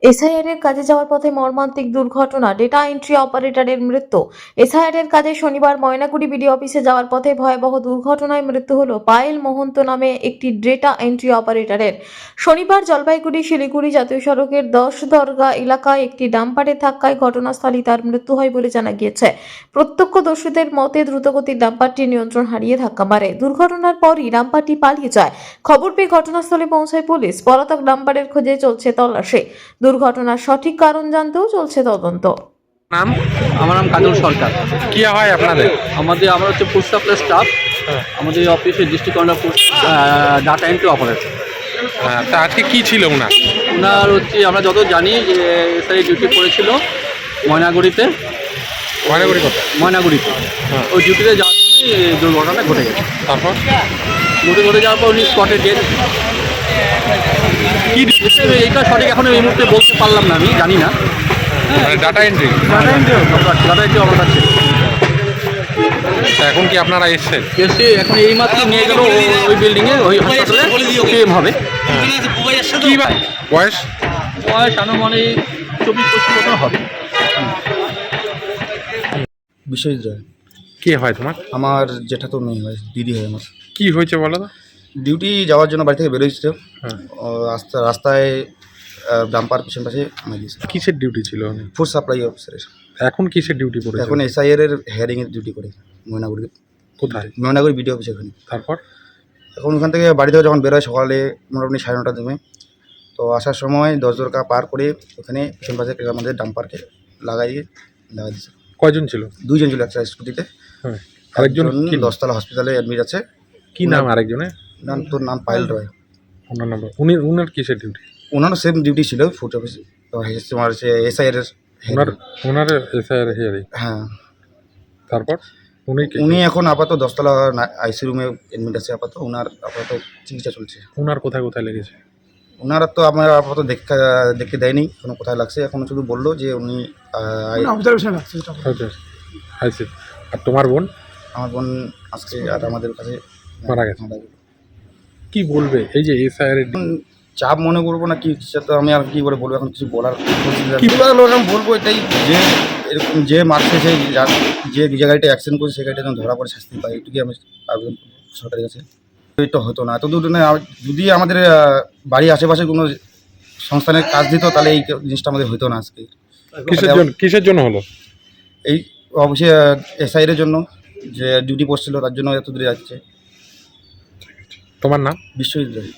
SIR এর কাজে যাওয়ার পথে মর্মান্তিক দুর্ঘটনা, ডেটা এন্ট্রি অপারেটরের মৃত্যু। এসআইআর এর কাজে শনিবার ময়নাগুড়ি বিডিও অফিসে যাওয়ার পথে ভয়াবহ দুর্ঘটনায় মৃত্যু হলো পায়েল মোহন্ত নামে একটি ডেটা এন্ট্রি অপারেটরের। শনিবার জলপাইগুড়ি শিলিগুড়ি জাতীয় সড়কের 10 দরগা এলাকায় একটি ডাম্পারের ধাক্কায় ঘটনাস্থলেই তার মৃত্যু হয় বলে জানা গিয়েছে। প্রত্যক্ষদর্শীদের মতে দ্রুতগতির ডাম্পারটি নিয়ন্ত্রণ হারিয়ে ধাক্কা মারে। দুর্ঘটনার পরই ডাম্পারটি পালিয়ে যায়। খবর পেয়ে ঘটনাস্থলে পৌঁছায় পুলিশ। পলাতক ডাম্পারের খোঁজে চলছে তল্লাশি। দুর্ঘটনার সঠিক কারণ জানতেও চলছে তদন্ত। নাম? আমার নাম কাজল সরকার। কি হয় আপনাদের? আমরা হচ্ছে ফুড সাপ্লাই স্টাফ। আমাদের অফিসে district honour data entry operator. তা আজকে কি ছিল ওনার হচ্ছে আমরা যত জানি যে এসআই ডিউটি করেছিল ময়নাগুড়িতে। ময়নাগুড়িতে ওই ডিউটিতে যাওয়ার সময় এই দুর্ঘটনা ঘটে গেছে। তারপর ঘটে যাওয়ার পর উনি স্পটে ডেথ। কি এইটা সঠিক এখন এই মুহূর্তে বলতে পারলাম না, আমি জানি না। ডাটা এন্ট্রি অপারেটর ছিল। এখন কি আপনারা এসছেন? এসে এখন এইমাত্র নিয়ে গেল ওই বিল্ডিংয়ে, ওই হাসপাতালে পিএম হবে। কি বয়স? আনুমানিক 24-25 মতো হবে। বিশ্বজিৎ রায়। কি হয় তোমার? আমার জেঠা তো মেয়ে হয়, দিদি হয় আমার। কি হয়েছে বলো তো? ডিউটি যাওয়ার জন্য বাড়ি থেকে বেরোয়েছিল। হ্যাঁ। রাস্তায় ডাম্পার পিছন পাশে মারা গেছে। কিসের ডিউটি ছিল? ফুড সাপ্লাই অফিসারের। এখন কিসের ডিউটি করে? এখন এসআইআর এর হেয়ারিংয়ের ডিউটি করে ময়নাগুড়ি। কোথায়? ময়নাগুড়ি বিডিও অফিসে ওখানে। তারপর এখন ওখান থেকে বাড়ি থেকে যখন বেরোয় সকালে মোটামুটি 9:30টার দিকে, আসার সময় 10 দরকা পার করে ওখানে পিছন পাশে আমাদের ডাম্পারকে লাগাই দিয়েছে। কয়জন ছিল? 2 জন ছিল একটা স্কুটিতে। হ্যাঁ। আরেকজন কি? 10তলা হসপিটালে অ্যাডমিট আছে। কি নাম আরেকজনের? নাম পায়েল রয়। ওনার নাম্বার? উনার কিসের ডিউটি? ওনারও সেম ডিউটি ছিল ফুড অফিসে। তোমার হচ্ছে এসআইআর এর ওনার এসআইআর হিয়ারিং। হ্যাঁ। তারপর উনি এখন আপাতত 10তলা আইসি রুমে অ্যাডমিট আছে। ওনার আপাতত চিকিৎসা চলছে। ওনার কোথায় কোথায় লেগেছে? ওনারা তো আমার আপাতত দেখতে দেয়নি কোনো কোথায় লাগছে। এখন শুধু বললো যে উনি অবজারভেশন লাগছে। আর তোমার বোন? আমার বোন আজকে আর আমাদের কাছে মারা গেছে। কি বলবে এই যে এসআইআর এর চাপ মনে করবো না কি, সেটা তো আমি আর কি করে বলবো, এখন কিছু বলার কি বলবো এটাই যে এরকম যে মারছে সেই যে গাড়িটা অ্যাক্সিডেন্ট করছে সেই গাড়িটা যেন ধরা পড়ে শাস্তি পায়, এটুকুই আমি আবেদন করবো সরকারের কাছে। এটা হতো না এত দূর না। যদি আমাদের বাড়ির আশেপাশে কোনো সংস্থানের কাজ দিত তাহলে এই জিনিসটা আমাদের হতো না আজকে। কিসের জন্য হলো? এই অবশ্যই এসআইআর জন্য, যে ডিউটি পড়ছিল তার জন্য এত দূরে যাচ্ছে। তোমার নাম? বিশ্বজিৎ রায়।